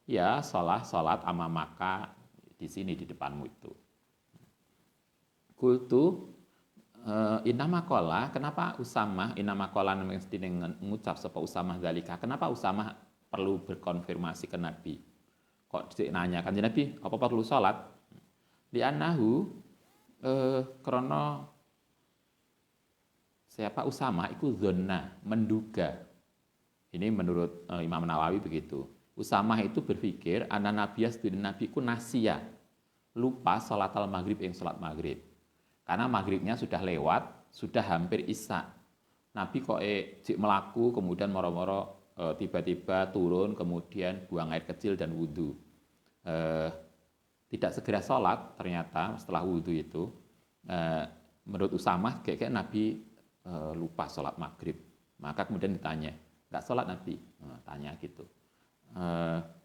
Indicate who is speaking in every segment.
Speaker 1: Ya, sholat amamaka di sini di depanmu itu. Kultu inama kola, kenapa Usamah inama kola mesti mengucap sapa Usamah dalika? Kenapa Usamah perlu berkonfirmasi ke Nabi? Kok nanya kan Nabi, apa perlu sholat? Di anahu krono siapa Usamah itu zona menduga. Ini menurut Imam Nawawi begitu. Usamah itu berpikir anak Nabi nabiku nasia, lupa sholat al-maghrib yang sholat maghrib. Karena maghribnya sudah lewat, sudah hampir isya. Nabi kok melaku, kemudian moro-moro tiba-tiba turun, kemudian buang air kecil dan wudhu. Tidak segera sholat ternyata setelah wudhu itu. Menurut Usamah, kayak Nabi lupa sholat maghrib. Maka kemudian ditanya, nggak sholat Nabi? Tanya gitu.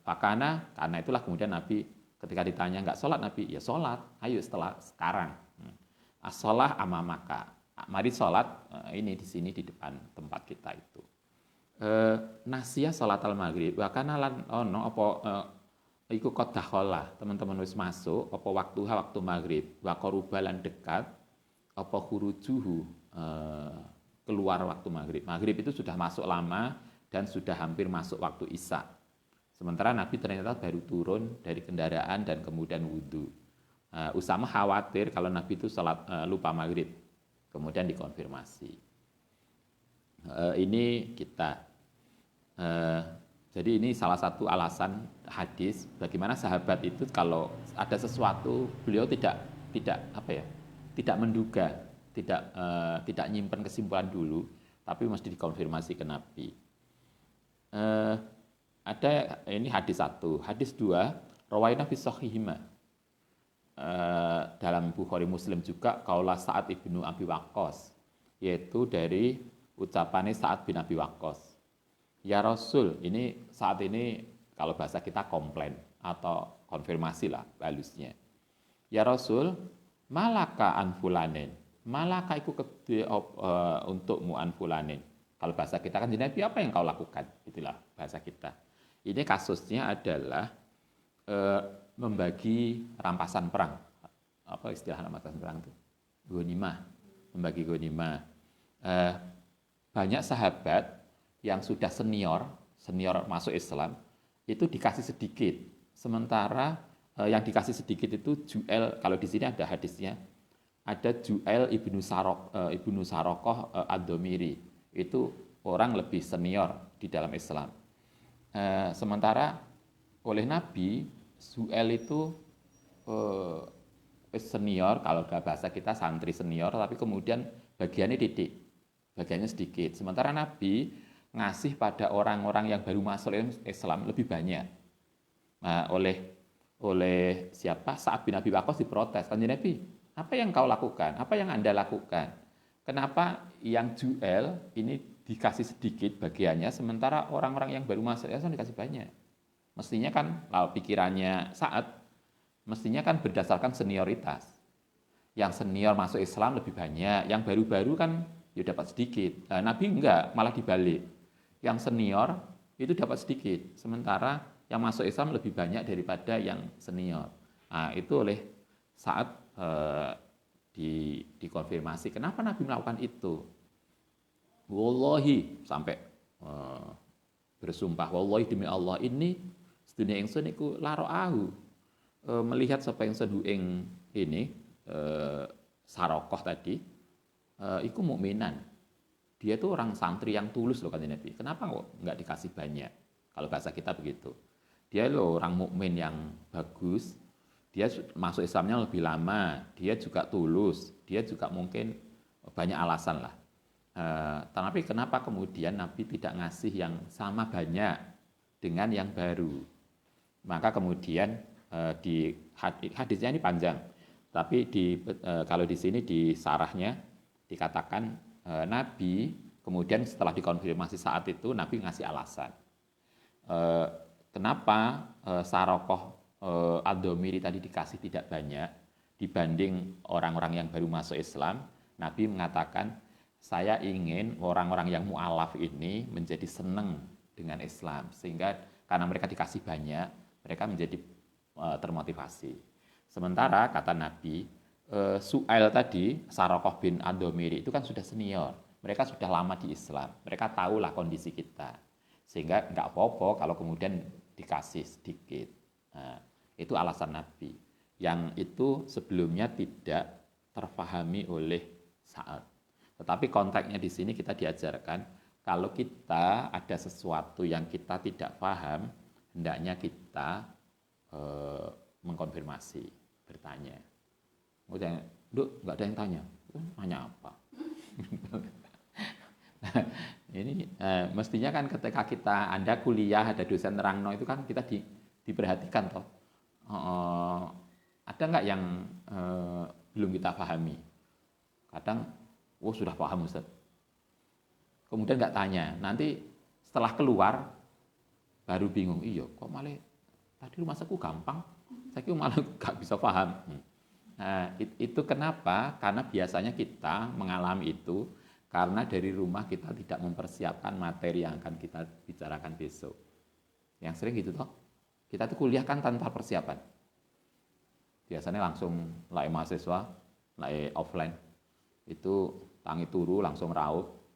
Speaker 1: Karena itulah kemudian Nabi ketika ditanya nggak sholat Nabi, ya sholat, ayo setelah sekarang. As-sholah amamaka, mari sholat ini di sini di depan tempat kita itu. Nasia sholat al-maghrib, wakana lan ono apa iku qadakhola, teman-teman wis masuk apa waktu maghrib, wa qarubalan dekat apa hurujuhu keluar waktu maghrib. Maghrib itu sudah masuk lama dan sudah hampir masuk waktu isya. Sementara Nabi ternyata baru turun dari kendaraan dan kemudian wudhu. Usamah khawatir kalau Nabi itu salat lupa maghrib. Kemudian dikonfirmasi. Ini kita. Jadi ini salah satu alasan hadis bagaimana sahabat itu kalau ada sesuatu beliau tidak menduga, tidak nyimpen kesimpulan dulu, tapi mesti dikonfirmasi ke Nabi. Ada ini hadis 1, hadis 2, rawaina fi sahihima. Dalam Bukhari Muslim juga kaulah Sa'ad ibnu Abi Waqqas, yaitu dari ucapannya Sa'ad bin Abi Waqqas. Ya Rasul, ini saat ini kalau bahasa kita komplain atau konfirmasi lah halusnya. Ya Rasul, malaka anfulanin, malaka iku kedue untukmu anfulanin. Kalau bahasa kita kan Nabi apa yang kau lakukan? Itulah bahasa kita. Ini kasusnya adalah membagi rampasan perang. Apa istilah rampasan perang itu? Ghanimah, membagi ghanimah. Banyak sahabat yang sudah senior masuk Islam itu dikasih sedikit. Sementara yang dikasih sedikit itu Ju'el, kalau di sini ada hadisnya, ada Ju'el ibnu Sarokoh ad-Domiri. Itu orang lebih senior di dalam Islam. Sementara oleh Nabi, Ju'el itu senior, kalau bahasa kita santri senior, tapi kemudian bagiannya bagiannya sedikit. Sementara Nabi ngasih pada orang-orang yang baru masuk Islam lebih banyak. Nah, oleh siapa? Sa'ad bin Abi Waqqas diprotes. Kanjeng Nabi, apa yang kau lakukan? Apa yang Anda lakukan? Kenapa yang Ju'el ini dikasih sedikit bagiannya, sementara orang-orang yang baru masuk Islam dikasih banyak? Mestinya kan, kalau pikirannya Sa'ad, mestinya kan berdasarkan senioritas. Yang senior masuk Islam lebih banyak, yang baru-baru kan ya dapat sedikit. Nah, Nabi enggak, malah dibalik. Yang senior itu dapat sedikit, sementara yang masuk Islam lebih banyak daripada yang senior. Nah, itu oleh saat dikonfirmasi, kenapa Nabi melakukan itu? Wallahi, sampai bersumpah, wallahi demi Allah, ini sedunia ingsun iku laro'ahu, melihat sapa ingsun ing ini Sarokoh tadi, iku mukminan. Dia itu orang santri yang tulus loh kanjeng Nabi. Kenapa kok nggak dikasih banyak? Kalau bahasa kita begitu. Dia loh orang mukmin yang bagus. Dia masuk Islamnya lebih lama. Dia juga tulus. Dia juga mungkin banyak alasan lah. Tapi kenapa kemudian Nabi tidak ngasih yang sama banyak dengan yang baru? Maka kemudian di hadisnya ini panjang. Tapi kalau di sini di sarahnya dikatakan Nabi kemudian setelah dikonfirmasi saat itu Nabi ngasih alasan. Kenapa Sarokoh ad-Domiri tadi dikasih tidak banyak dibanding orang-orang yang baru masuk Islam? Nabi mengatakan, saya ingin orang-orang yang mu'alaf ini menjadi senang dengan Islam. Sehingga karena mereka dikasih banyak, mereka menjadi termotivasi. Sementara kata Nabi, Su'ail tadi, Sarokoh bin Ad-Domiri itu kan sudah senior. Mereka sudah lama di Islam. Mereka tahulah kondisi kita. Sehingga nggak apa-apa kalau kemudian dikasih sedikit. Nah, itu alasan Nabi. Yang itu sebelumnya tidak terpahami oleh Sa'ad. Tetapi konteksnya di sini kita diajarkan, kalau kita ada sesuatu yang kita tidak paham, hendaknya kita mengkonfirmasi, bertanya. Kemudian, Duk, nggak ada yang tanya. Nanya apa? Ini mestinya kan ketika Anda kuliah, ada dosen nerangno itu kan kita diperhatikan toh. Ada nggak yang belum kita pahami? Kadang, sudah paham Ustaz. Kemudian nggak tanya. Nanti setelah keluar, baru bingung. Iya, kok malah tadi rumah saku gampang. Saya malah nggak bisa paham. Nah, itu kenapa? Karena biasanya kita mengalami itu karena dari rumah kita tidak mempersiapkan materi yang akan kita bicarakan besok. Yang sering gitu toh. Kita tuh kuliah kan tanpa persiapan. Biasanya langsung lae mahasiswa, lae offline. Itu tangi turu langsung raup.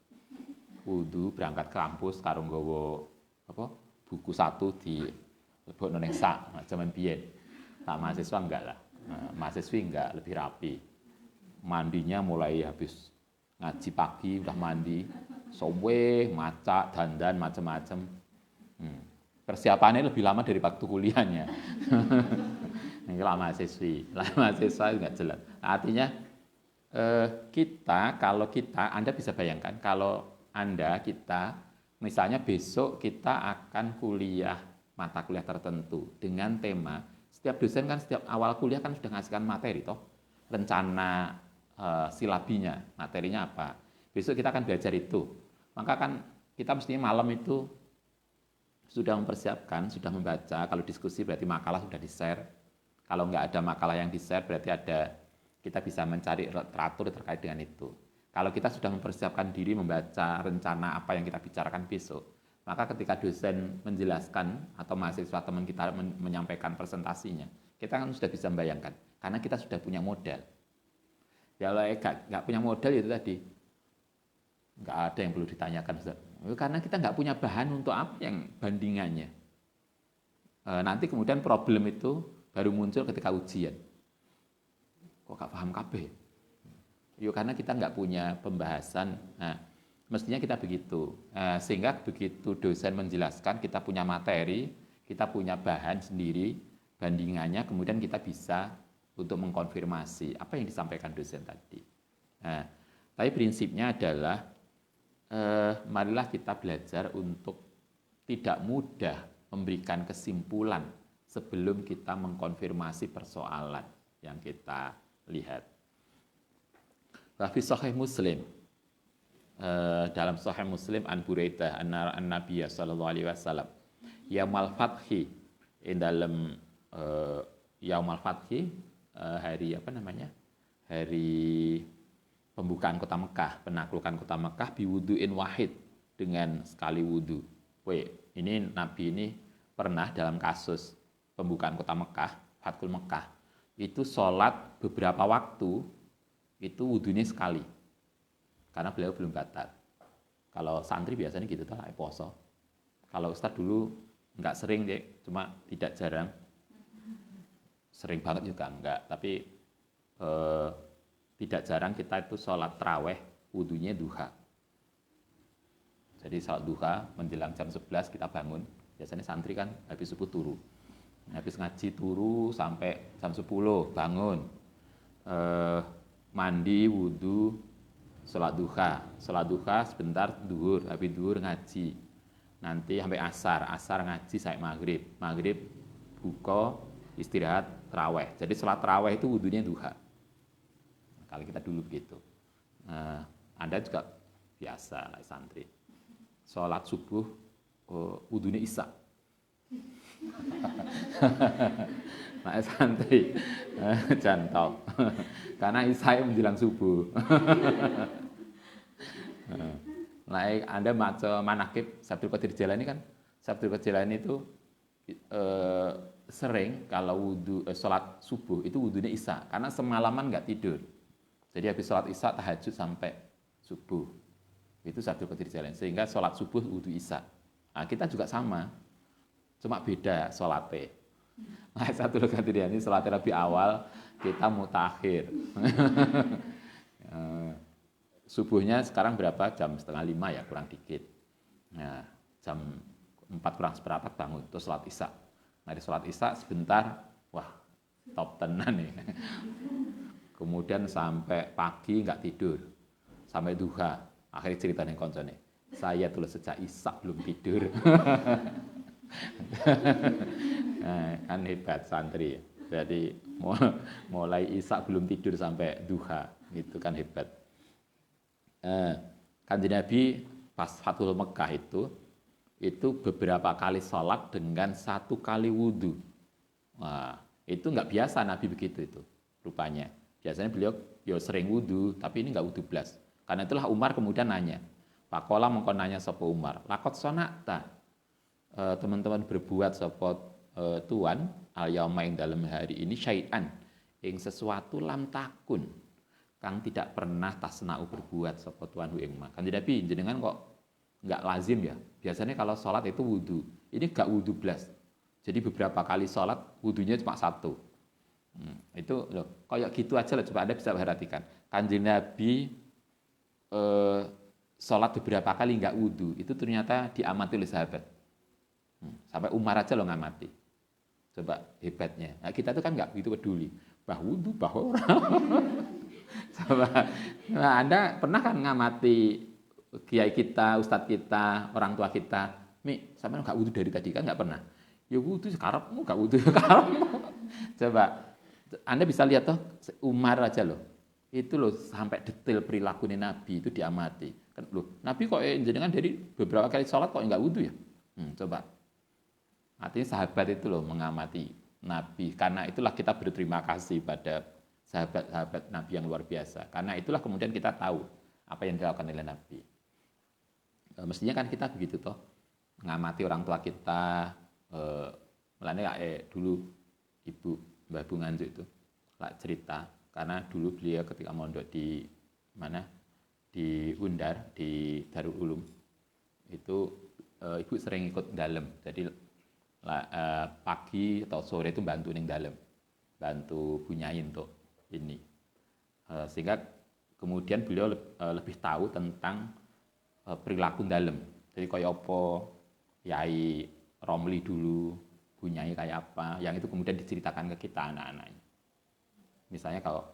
Speaker 1: Wudu berangkat ke kampus karo nggawa buku satu di lebokno ning sak jaman biyen. Tak mahasiswa enggak lah. Mahasiswi enggak, lebih rapi. Mandinya mulai habis ngaji pagi udah mandi, sowe, maca, dandan macam-macam. Persiapannya lebih lama dari waktu kuliahnya. Ini lah mahasiswa enggak jelas. Artinya Anda bisa bayangkan kalau kita misalnya besok kita akan kuliah mata kuliah tertentu dengan tema, setiap dosen kan setiap awal kuliah kan sudah ngasihkan materi toh, rencana silabinya, materinya apa. Besok kita akan belajar itu. Maka kan kita mestinya malam itu sudah mempersiapkan, sudah membaca. Kalau diskusi berarti makalah sudah di-share. Kalau nggak ada makalah yang di-share berarti kita bisa mencari literatur terkait dengan itu. Kalau kita sudah mempersiapkan diri membaca rencana apa yang kita bicarakan besok, maka ketika dosen menjelaskan atau mahasiswa teman kita menyampaikan presentasinya, kita kan sudah bisa membayangkan, karena kita sudah punya modal. Ya kalau nggak punya modal itu tadi, nggak ada yang perlu ditanyakan. Karena kita nggak punya bahan untuk apa yang bandingannya. Nanti kemudian problem itu baru muncul ketika ujian. Kok nggak paham kabeh? Yuk, karena kita nggak punya pembahasan. Nah, mestinya kita begitu. Sehingga begitu dosen menjelaskan, kita punya materi, kita punya bahan sendiri, bandingannya, kemudian kita bisa untuk mengkonfirmasi apa yang disampaikan dosen tadi. Nah, tapi prinsipnya adalah, marilah kita belajar untuk tidak mudah memberikan kesimpulan sebelum kita mengkonfirmasi persoalan yang kita lihat. Fi Sahih Muslim, dalam Sahih Muslim an Buraidah an Nabiya sallallahu alaihi wasallam, Yaumal Fathi, dalam Yaumal Fathi, hari hari pembukaan kota Mekah, penaklukan kota Mekah, biwuduin wahid, dengan sekali wudu. Ini Nabi ini pernah dalam kasus pembukaan kota Mekah, Fathul Mekah, itu sholat beberapa waktu, itu wudunya sekali, karena beliau belum batal. Kalau santri biasanya gitu tuh, poso. Kalau Ustadz dulu nggak sering deh, cuma tidak jarang. Sering banget juga enggak, tapi tidak jarang kita itu sholat taraweh, wudunya duha. Jadi sholat duha menjelang jam 11 kita bangun. Biasanya santri kan habis subuh turu. Habis ngaji turu sampai jam 10 bangun. Mandi, wudu, sholat duha. Sholat duha sebentar duhur, habis duhur ngaji. Nanti sampai asar ngaji sampai maghrib. Maghrib buka, istirahat, taraweh. Jadi sholat taraweh itu wudunya duha. Kalau kita dulu begitu. Anda juga biasa lah santri. Sholat subuh, wudunya isya. Nah, santri jantok. Karena isya menjelang subuh. Nah, Anda maca manakib Sabtul Qadir Jailani kan? Sabtul Qadir Jailani itu sering kalau sholat subuh itu wudhunya isya, karena semalaman nggak tidur. Jadi habis sholat isya tahajud sampai subuh. Itu Abdul Qadir Jailani. Sehingga sholat subuh wudhu isya. Nah, kita juga sama, cuma beda sholatnya. Nah, Abdul Qadir Jailani sholatnya lebih awal, kita mutakhir. Subuhnya sekarang berapa? Jam 4:30 ya, kurang dikit. Nah, jam 4 kurang seperempat bangun, terus sholat isya. Nah, di sholat isya sebentar, wah, top tenan nih. Kemudian sampai pagi nggak tidur, sampai duha. Akhirnya cerita nih koncone, saya tuh sejak isya belum tidur. Nah, kan hebat santri. Jadi mulai isya belum tidur sampai duha, itu kan hebat. Kanjeng Nabi pas Fathul Mekah itu beberapa kali sholat dengan 1 kali wudhu. Nah, itu nggak biasa Nabi begitu itu rupanya. Biasanya beliau ya sering wudhu, tapi ini nggak wudhu blas. Karena itulah Umar kemudian nanya, Pak Kola mengko nanya sapa Umar, lakot sonakta, teman-teman berbuat sapa tuan al yauma ing dalam hari ini syai'an ing sesuatu lam takun kang tidak pernah tasna'u berbuat sapa tuan ing ma. Kan Nabi jenengan kok nggak lazim ya. Biasanya kalau sholat itu wudhu, ini nggak wudhu blas. Jadi beberapa kali sholat wudhunya cuma 1. Itu loh, kayak gitu aja loh, coba Anda bisa perhatikan. Kanjeng Nabi sholat beberapa kali nggak wudhu, itu ternyata diamati oleh sahabat. Sampai Umar aja loh ngamati. Coba hebatnya. Nah, kita tuh kan nggak begitu peduli. Bah wudhu, bah orang. Coba, nah, Anda pernah kan ngamati kiai kita, ustadz kita, orang tua kita, Mi, sampai nggak wudhu dari tadi kan nggak pernah. Ya wudhu sekarang nggak wudhu sekarang. Coba, Anda bisa lihat toh Umar aja loh. Itu loh sampai detail perilaku Nabi itu diamati. Kan loh, Nabi kok jenengan dari beberapa kali sholat kok nggak wudhu ya? Coba. Artinya sahabat itu loh mengamati Nabi. Karena itulah kita berterima kasih pada sahabat-sahabat Nabi yang luar biasa. Karena itulah kemudian kita tahu apa yang dilakukan oleh Nabi. Mestinya kan kita begitu toh. Mengamati orang tua kita. Melanda dulu Ibu Mbah Bu Nganjuk itu lah cerita. Karena dulu beliau ketika mondok di mana? Di Undar, di Darul Ulum. Itu Ibu sering ikut dalam. Jadi pagi atau sore itu bantu ning dalam. Bantu bunyain untuk ini. Sehingga kemudian beliau lebih tahu tentang perilaku dalam. Jadi kayak apa Yai Romli dulu, bunyai kayak apa, yang itu kemudian diceritakan ke kita anak-anaknya. Misalnya kalau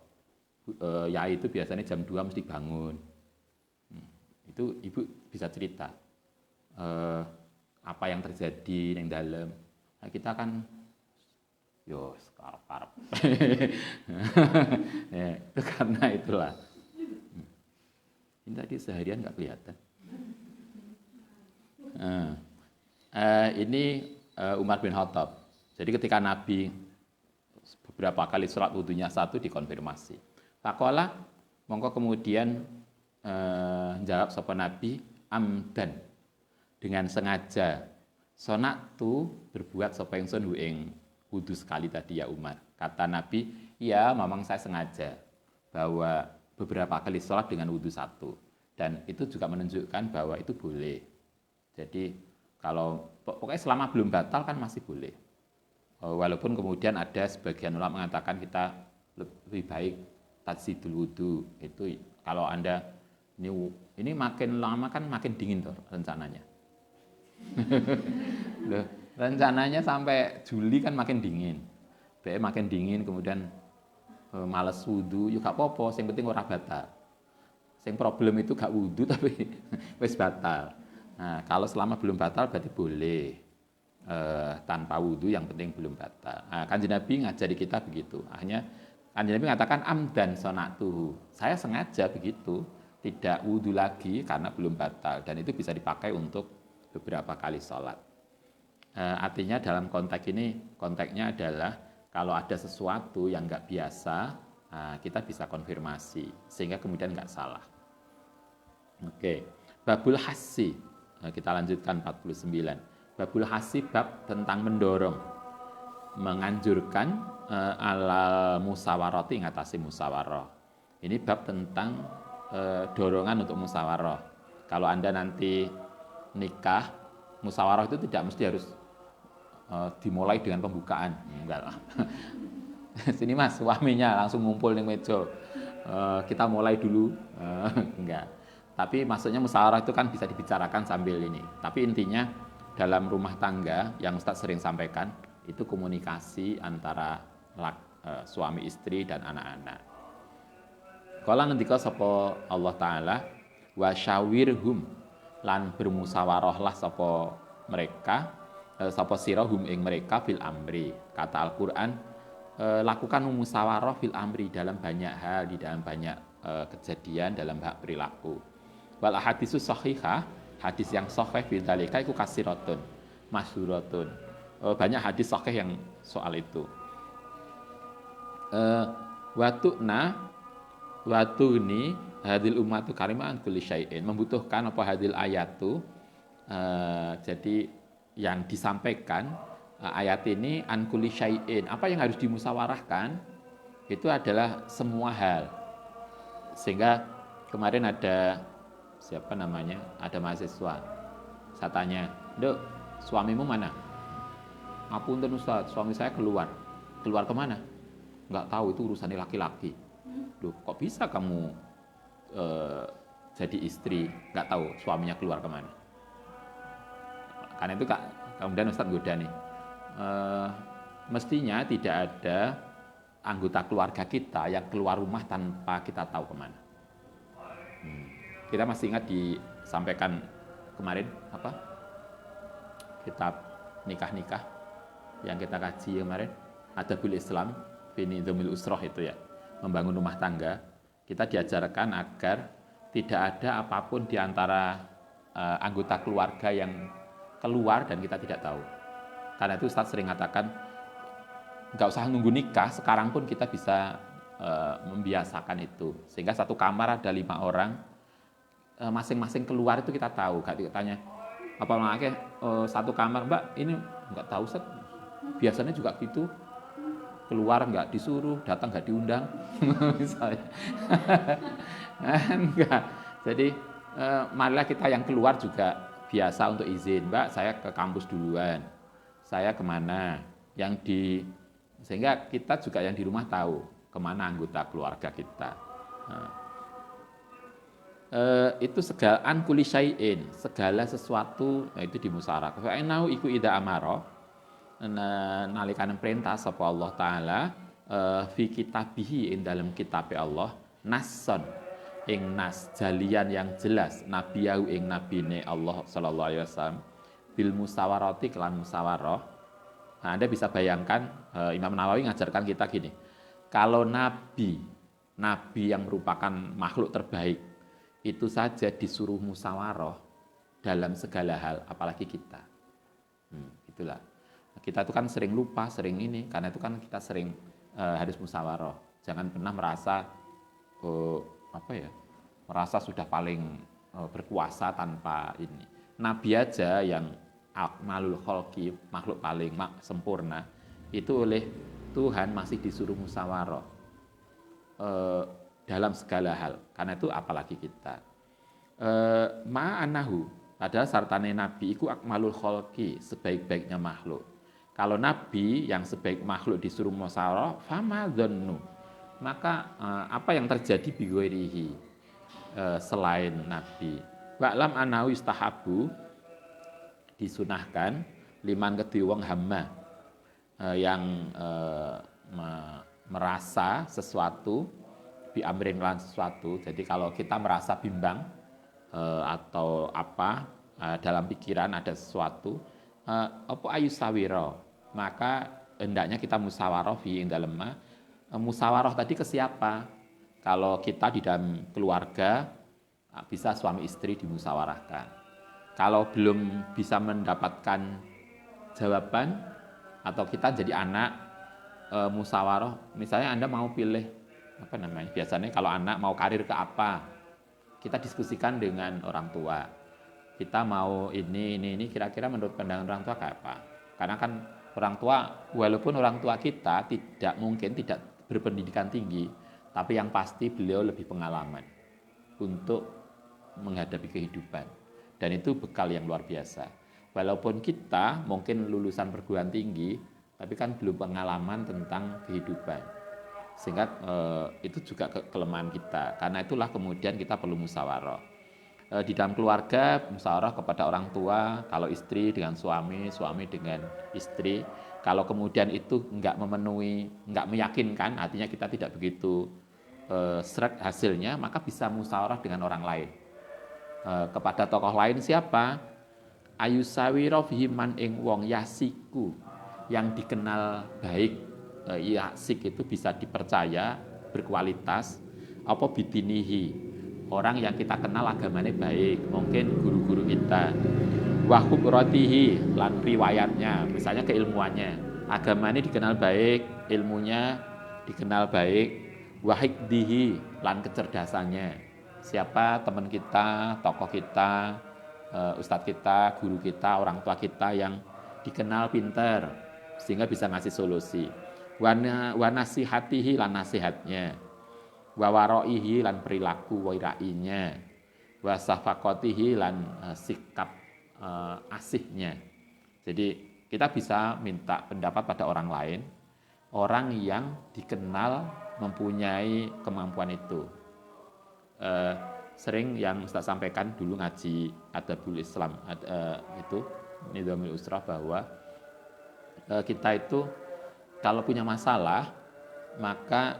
Speaker 1: Yai itu biasanya jam 2 mesti bangun. Itu Ibu bisa cerita apa yang terjadi yang dalam. Nah, kita kan yo sekarang ya, itu karena itulah. Ini tadi seharian nggak kelihatan. Ini Umar bin Khattab. Jadi ketika Nabi beberapa kali sholat wudhunya 1 dikonfirmasi. Faqala mongko kemudian jawab sapa Nabi amdan dengan sengaja. Sonaktu berbuat sapa ingsun ing wudhu sekali tadi ya Umar. Kata Nabi, iya memang saya sengaja bahwa beberapa kali sholat dengan wudhu 1. Dan itu juga menunjukkan bahwa itu boleh. Jadi kalau pokoknya selama belum batal kan masih boleh. Walaupun kemudian ada sebagian ulama mengatakan kita lebih baik tajsidul wudhu. Itu kalau Anda ini makin lama kan makin dingin tuh rencananya. Loh, rencananya sampai Juli kan makin dingin. Makin dingin kemudian males wudhu, yuk gak apa-apa, yang penting ora batal. Yang problem itu gak wudhu tapi wis batal. Nah, kalau selama belum batal berarti boleh tanpa wudhu, yang penting belum batal. Nah, Kanjeng Nabi ngajari kita begitu. Akhirnya Kanjeng Nabi mengatakan amdan sonatuhu. Saya sengaja begitu, tidak wudhu lagi karena belum batal. Dan itu bisa dipakai untuk beberapa kali sholat. Artinya dalam konteks ini, konteksnya adalah kalau ada sesuatu yang nggak biasa, kita bisa konfirmasi sehingga kemudian nggak salah. Oke, babul hassi, kita lanjutkan 49. Babul hassi bab tentang mendorong. menganjurkan alal musawarati, ngatasi musyawarah. Ini bab tentang dorongan untuk musyawarah. Kalau Anda nanti nikah, musyawarah itu tidak mesti harus dimulai dengan pembukaan, enggak lah. Sini mas, suaminya langsung ngumpul nih meja, kita mulai dulu, enggak. Tapi maksudnya musyawarah itu kan bisa dibicarakan sambil ini. Tapi intinya dalam rumah tangga yang Ustadz sering sampaikan itu komunikasi antara suami istri dan anak-anak. Kala ngendika sapa Allah taala wa syawirhum, lan bermusyawarahlah sapa mereka, sapa sira hum ing mereka fil amri. Kata Al-Qur'an, lakukan musyawarah fil amri, dalam banyak hal, di dalam banyak kejadian, dalam hak perilaku. Wal hadisus sahihah, hadis yang sahih fil dalika iku kasiratun masyhuratun. Banyak hadis sahih yang soal itu. Watu ini hadil ummatu karimah an kulli syai'in, membutuhkan apa hadil ayatu, jadi yang disampaikan ayat ini an kulli syai'in, apa yang harus dimusyawarahkan itu adalah semua hal. Sehingga kemarin ada siapa namanya, ada mahasiswa, saya tanya, "Dok, suamimu mana?" "Ngapunten Ustaz, suami saya keluar." "Keluar kemana?" "Nggak tahu, itu urusannya laki-laki." "Loh, kok bisa kamu jadi istri nggak tahu suaminya keluar kemana?" Karena itu kemudian Ustadz goda nih, mestinya tidak ada anggota keluarga kita yang keluar rumah tanpa kita tahu kemana. Kita masih ingat disampaikan kemarin apa, kitab nikah yang kita kaji kemarin, Adabul Islam Bini Dzamil Usroh, itu ya, membangun rumah tangga. Kita diajarkan agar tidak ada apapun di antara anggota keluarga yang keluar dan kita tidak tahu. Karena itu Ustadz sering katakan, nggak usah nunggu nikah, sekarang pun kita bisa membiasakan itu. Sehingga satu kamar ada 5 orang, masing-masing keluar itu kita tahu. Gak ditanya, apa makanya satu kamar, "Mbak, ini nggak tahu Ustadz, biasanya juga gitu, keluar nggak disuruh, datang nggak diundang." Misalnya. Enggak. Jadi marilah kita yang keluar juga biasa untuk izin, "Mbak, saya ke kampus duluan, saya kemana," sehingga kita juga yang di rumah tahu kemana anggota keluarga kita. Itu segala an kulli syai'in, segala sesuatu, itu dimusyawarahkan. Fa innahu iku idza amara, nalikan perintah sapa Allah taala fi kitabihi, ing dalam kitab Allah, nasson ing nas, jalian yang jelas, nabiyahu ing nabine Allah sallallahu alaihi wasallam, bil musyawarati, kelan musyawarah. Nah, Anda bisa bayangkan, Imam Nawawi ngajarkan kita gini, kalau nabi yang merupakan makhluk terbaik itu saja disuruh musyawarah dalam segala hal, apalagi kita. Itulah. Kita itu kan sering lupa, sering ini, karena itu kan kita sering harus musyawarah. Jangan pernah merasa merasa sudah paling berkuasa tanpa ini. Nabi aja yang akmalul khalqi, makhluk paling sempurna, itu oleh Tuhan masih disuruh musyawarah dalam segala hal. Karena itu apalagi kita. Ma'anahu, padahal sartane Nabi iku akmalul khalqi, sebaik-baiknya makhluk. Kalau Nabi yang sebaik makhluk disuruh musyawarah, fama dzannu, maka apa yang terjadi bi ghairihi, selain Nabi. Wa'lam anahu istahabu, disunahkan liman kedhi wong hamma, yang merasa sesuatu, bi amrin lan sesuatu. Jadi kalau kita merasa bimbang atau apa, dalam pikiran ada sesuatu, apa ayusawiro, maka hendaknya kita musyawarah fi ing dalem. Musyawarah tadi ke siapa? Kalau kita di dalam keluarga, bisa suami istri dimusyawarahkan. Kalau belum bisa mendapatkan jawaban, atau kita jadi anak, musyawarah, misalnya Anda mau pilih biasanya kalau anak mau karir ke apa, kita diskusikan dengan orang tua. Kita mau ini kira-kira menurut pandangan orang tua kayak apa? Karena kan Orang tua, walaupun orang tua kita tidak berpendidikan tinggi, tapi yang pasti beliau lebih pengalaman untuk menghadapi kehidupan. Dan itu bekal yang luar biasa. Walaupun kita mungkin lulusan perguruan tinggi, tapi kan belum pengalaman tentang kehidupan. Sehingga itu juga kelemahan kita. Karena itulah kemudian kita perlu musyawarah. Di dalam keluarga, musyawarah kepada orang tua, kalau istri dengan suami, suami dengan istri. Kalau kemudian itu enggak meyakinkan, artinya kita tidak begitu sreg hasilnya, maka bisa musyawarah dengan orang lain. Kepada tokoh lain siapa? Ayusawiro fihi man ing wong yasiku, yang dikenal baik, yasik itu bisa dipercaya, berkualitas, apa bidinihi, orang yang kita kenal agamanya baik, mungkin guru-guru kita, wahub rotihi, lan riwayatnya, misalnya keilmuannya, agamanya dikenal baik, ilmunya dikenal baik, wahikdihi, lan kecerdasannya, siapa teman kita, tokoh kita, ustadz kita, guru kita, orang tua kita yang dikenal pinter, sehingga bisa ngasih solusi, wanasihatihi, lan nasihatnya, wawaroihi, lan perilaku wairainya, wasafakotihi, lan sikap asihnya. Jadi kita bisa minta pendapat pada orang lain, orang yang dikenal mempunyai kemampuan itu. Sering yang Ustaz sampaikan dulu ngaji Adabul Islam, itu Nidhamul Usrah, bahwa kita itu kalau punya masalah, maka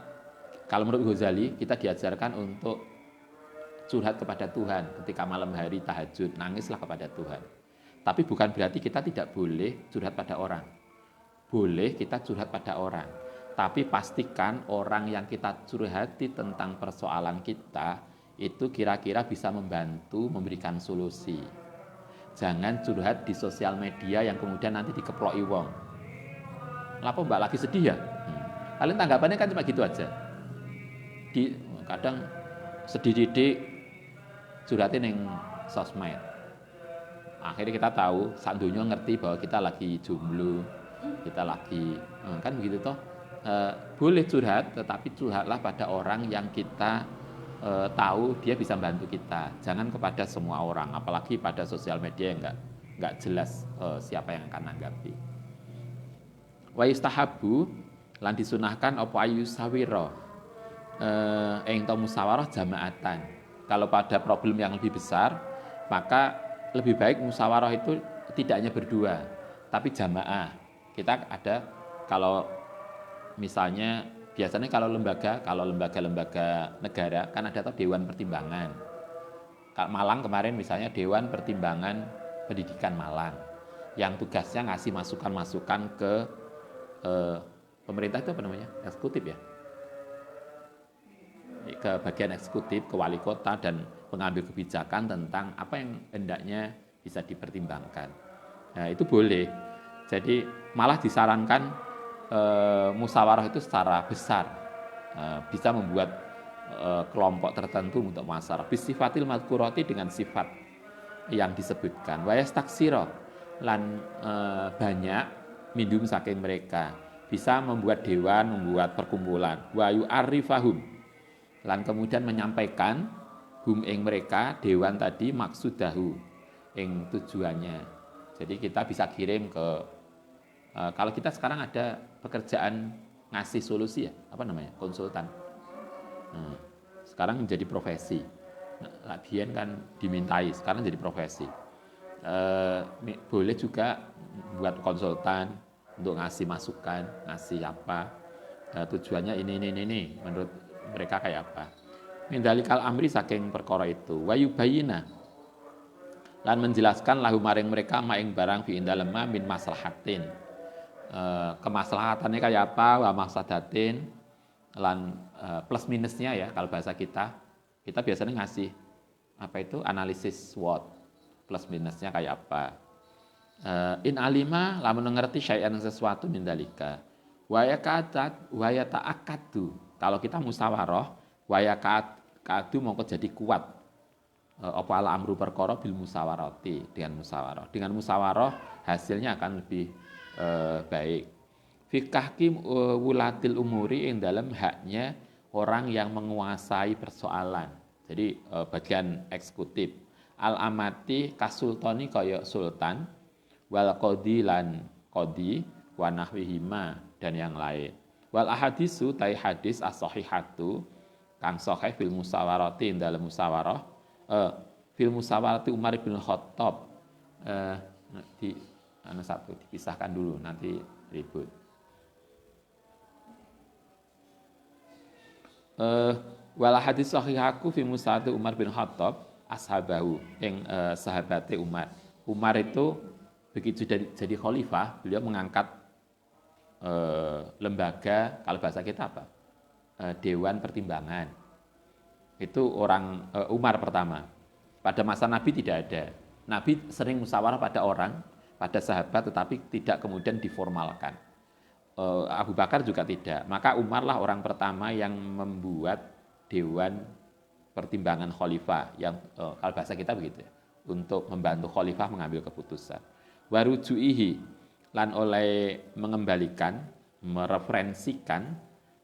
Speaker 1: kalau menurut Ghazali, kita diajarkan untuk curhat kepada Tuhan ketika malam hari tahajud, nangislah kepada Tuhan. Tapi bukan berarti kita tidak boleh curhat pada orang. Boleh kita curhat pada orang, tapi pastikan orang yang kita curhati tentang persoalan kita itu kira-kira bisa membantu memberikan solusi. Jangan curhat di sosial media yang kemudian nanti dikeploki wong. Lapo mbak lagi sedih ya? Paling tanggapannya kan cuma gitu aja. Kadang sedih didik curhatin yang sosmed. Akhirnya kita tahu, sak donya ngerti bahwa kita lagi jomblo, kita lagi kan begitu toh. Boleh curhat, tetapi curhatlah pada orang yang kita tahu dia bisa bantu kita. Jangan kepada semua orang, apalagi pada sosial media yang enggak jelas siapa yang akan nanggapi. Wa yustahabu, lan disunahkan apa ayusawira, ing musyawarah jamaatan. Kalau pada problem yang lebih besar, maka lebih baik musyawarah itu tidak hanya berdua, tapi jamaah. Kita ada, kalau misalnya biasanya kalau lembaga-lembaga negara kan ada Dewan Pertimbangan. Malang kemarin misalnya Dewan Pertimbangan Pendidikan Malang, yang tugasnya ngasih masukan-masukan ke pemerintah, itu apa namanya? Eksekutif ya? Ke bagian eksekutif, ke wali kota dan pengambil kebijakan tentang apa yang hendaknya bisa dipertimbangkan. Nah, itu boleh. Jadi malah disarankan musyawarah itu secara besar, bisa membuat kelompok tertentu untuk musyawarah. Bisifatil madkurati, dengan sifat yang disebutkan. Wayas taksiro, lan banyak minum saking mereka, bisa membuat dewan, membuat perkumpulan. Wayu arifahum, lan kemudian menyampaikan hum ing mereka, dewan tadi, maksudahu ing tujuannya. Jadi kita bisa kirim ke kalau kita sekarang ada pekerjaan ngasih solusi ya, apa namanya, konsultan. Sekarang menjadi profesi. Latihan kan dimintai, sekarang jadi profesi. Boleh juga buat konsultan untuk ngasih masukan, ngasih apa, tujuannya ini, menurut mereka kayak apa. Mindalikal amri, saking perkara itu, wayubayina, lan menjelaskan lahu maring mereka maing barang fi indalem min maslahatin, kemaslahatannya kayak apa, wa maksadatin, lan plus minusnya ya, kalau bahasa kita biasanya ngasih apa itu, analisis SWOT, plus minusnya kayak apa. In alima, lamun mengerti syai'an sesuatu mindalika, waya ta'akadu, kalau kita musyawarah, waya kadu mongko jadi kuat, apa ala amru perkara bil musyawarati, dengan musyawarah hasilnya akan lebih baik. Fikahki wulatil umuri yang dalam haknya orang yang menguasai persoalan. Jadi bagian eksekutif. Al-amati kasultani kaya sultan, wal qadi lan qadi, wa nahwihima dan yang lain. Wal ahadisu tai hadis as-sahihatu kang sahih fil musawarati dalam musawarah fil musawarati Umar bin Khattab di satu dipisahkan dulu nanti ribut. Wal hadis sahihaku fi musawarati Umar bin Khattab ashabahu yang sahabatnya Umar. Umar itu begitu jadi khalifah, beliau mengangkat lembaga, kalau bahasa kita apa? Dewan Pertimbangan. Itu orang Umar pertama. Pada masa Nabi tidak ada. Nabi sering musyawarah pada orang, pada sahabat, tetapi tidak kemudian diformalkan. Abu Bakar juga tidak. Maka Umar lah orang pertama yang membuat Dewan Pertimbangan Khalifah, yang kalau bahasa kita begitu ya, untuk membantu Khalifah mengambil keputusan. Warujuihi lan oleh mengembalikan, mereferensikan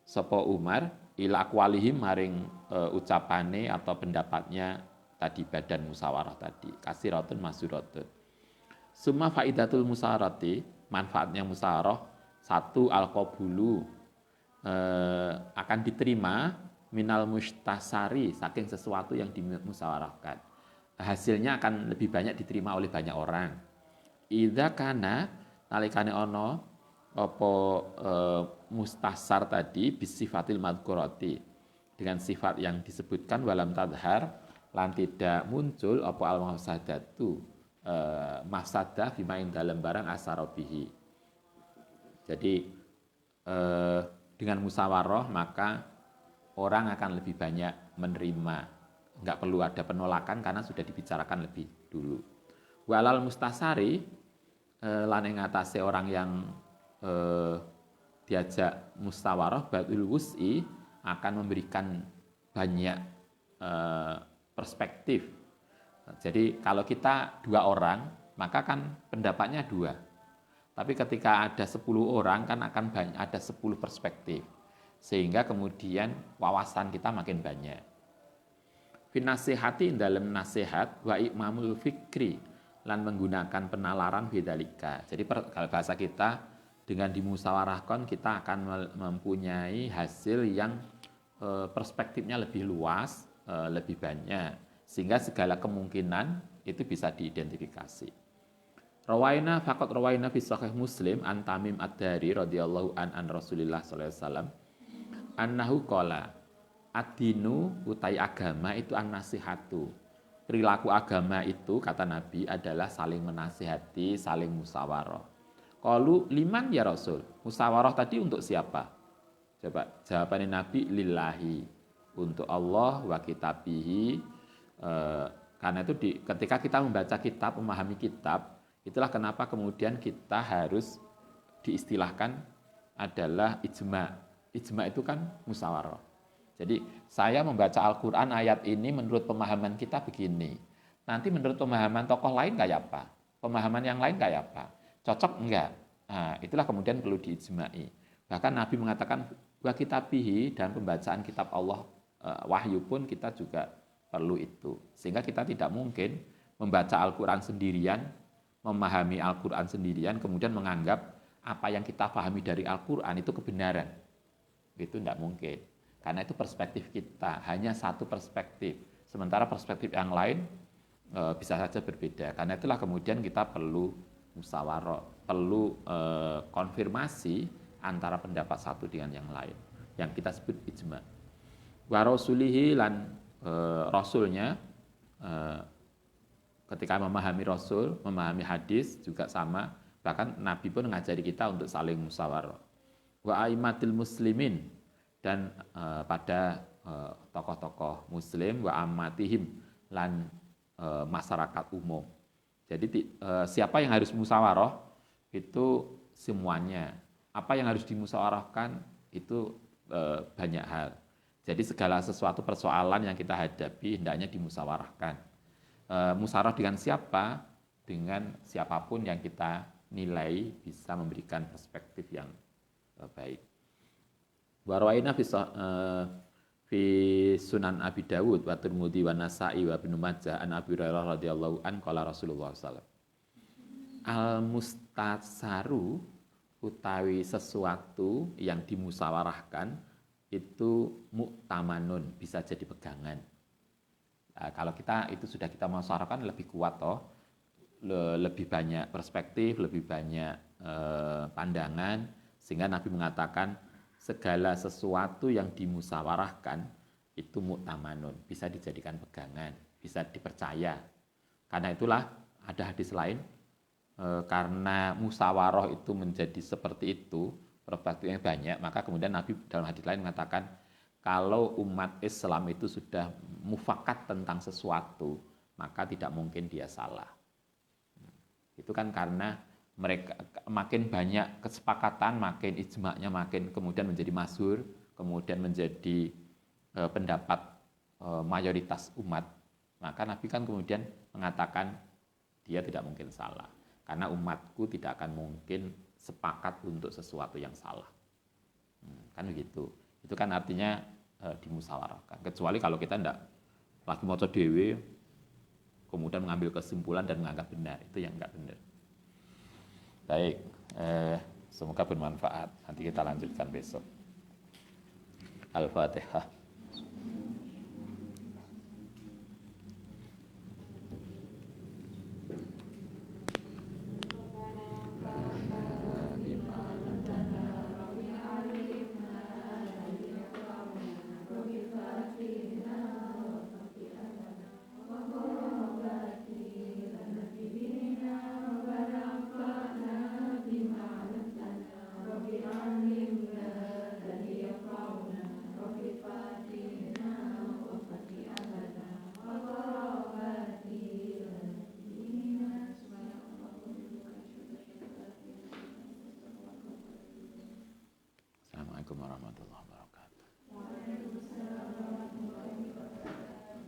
Speaker 1: sapa Umar ila aqwalihim maring ucapane atau pendapatnya tadi badan musyawarah tadi kasiratun masuratun. Summa faidatul musyawarati, manfaatnya musyawarah satu al-qabulu akan diterima minal mustasari saking sesuatu yang dimusyawarahkan. Hasilnya akan lebih banyak diterima oleh banyak orang. Idza kana nalikane ono apa mustasar tadi bisifatil madhkurati dengan sifat yang disebutkan walam tadhar lan tidak muncul apa al mafsadatu mafsadah bima ing dalam barang asarobihi. Jadi dengan musyawarah maka orang akan lebih banyak menerima, enggak perlu ada penolakan karena sudah dibicarakan lebih dulu. Walal mustasari lan ing atase orang yang diajak musyawarah batul wus'i akan memberikan banyak perspektif. Jadi kalau kita 2 orang maka kan pendapatnya 2. Tapi ketika ada 10 orang kan akan banyak, ada 10 perspektif. Sehingga kemudian wawasan kita makin banyak. Fin nasihati dalam nasihat wa ikmamul fikri lan menggunakan penalaran bidzalika. Jadi kalau bahasa kita dengan dimusyawarahkan kita akan mempunyai hasil yang perspektifnya lebih luas, lebih banyak sehingga segala kemungkinan itu bisa diidentifikasi. Rawaina faqat rawaina fi sahih Muslim an Tamim ad-Dari radhiyallahu an Rasulillah sallallahu alaihi wasallam annahu qala ad-dinu utai agama itu an-nasihatu. Perilaku agama itu kata Nabi adalah saling menasihati, saling musyawarah. Qalu liman ya Rasul? Musyawarah tadi untuk siapa? Coba jawabannya Nabi lillahi, untuk Allah wa kitabihi. Karena itu ketika kita membaca kitab, memahami kitab, itulah kenapa kemudian kita harus diistilahkan adalah ijma. Ijma itu kan musyawarah. Jadi saya membaca Al-Quran ayat ini menurut pemahaman kita begini. Nanti menurut pemahaman tokoh lain kayak apa? Pemahaman yang lain kayak apa? Cocok enggak? Nah, itulah kemudian perlu diijma'i. Bahkan Nabi mengatakan wa kitabihi, dan pembacaan kitab Allah wahyu pun kita juga perlu itu. Sehingga kita tidak mungkin membaca Al-Quran sendirian, memahami Al-Quran sendirian, kemudian menganggap apa yang kita pahami dari Al-Quran itu kebenaran. Itu tidak mungkin. Karena itu perspektif kita, hanya satu perspektif. Sementara perspektif yang lain bisa saja berbeda. Karena itulah kemudian kita perlu musyawarah, perlu konfirmasi antara pendapat satu dengan yang lain. Yang kita sebut ijma. Wa rasulihi lan rasulnya, ketika memahami Rasul, memahami hadis juga sama. Bahkan Nabi pun mengajari kita untuk saling musyawarah. Wa aimatil muslimin, dan pada tokoh-tokoh muslim, wa ammatihim lan masyarakat umum. Jadi siapa yang harus musyawarah itu semuanya. Apa yang harus dimusyawarahkan itu banyak hal. Jadi segala sesuatu persoalan yang kita hadapi hendaknya dimusyawarahkan. Musyawarah dengan siapa? Dengan siapapun yang kita nilai, bisa memberikan perspektif yang baik. Warwaina fi Sunan Abi Dawud wa Tirmidzi wa Nasa'i wa Ibnu Majah an Abi Hurairah radhiyallahu an qala Rasulullah sallallahu alaihi wasallam al mustasaru utawi sesuatu yang dimusyawarahkan itu muktamanun, bisa jadi pegangan. Nah, kalau itu sudah kita musyawarahkan lebih kuat toh, lebih banyak perspektif, lebih banyak pandangan, sehingga Nabi mengatakan segala sesuatu yang dimusyawarahkan itu muktamanun, bisa dijadikan pegangan, bisa dipercaya. Karena itulah ada hadis lain, karena musyawarah itu menjadi seperti itu, perspektifnya banyak, maka kemudian Nabi dalam hadis lain mengatakan kalau umat Islam itu sudah mufakat tentang sesuatu, maka tidak mungkin dia salah. Itu kan karena mereka makin banyak kesepakatan, makin ijma'nya makin kemudian menjadi masyhur, kemudian menjadi pendapat mayoritas umat, maka Nabi kan kemudian mengatakan dia tidak mungkin salah, karena umatku tidak akan mungkin sepakat untuk sesuatu yang salah. Kan begitu. Itu kan artinya dimusyawarahkan. Kecuali kalau kita tidak lagi maca dhewe, kemudian mengambil kesimpulan dan menganggap benar, itu yang enggak benar. Baik, semoga bermanfaat. Nanti kita lanjutkan besok. Al-Fatihah. Assalamualaikum warahmatullahi wabarakatuh.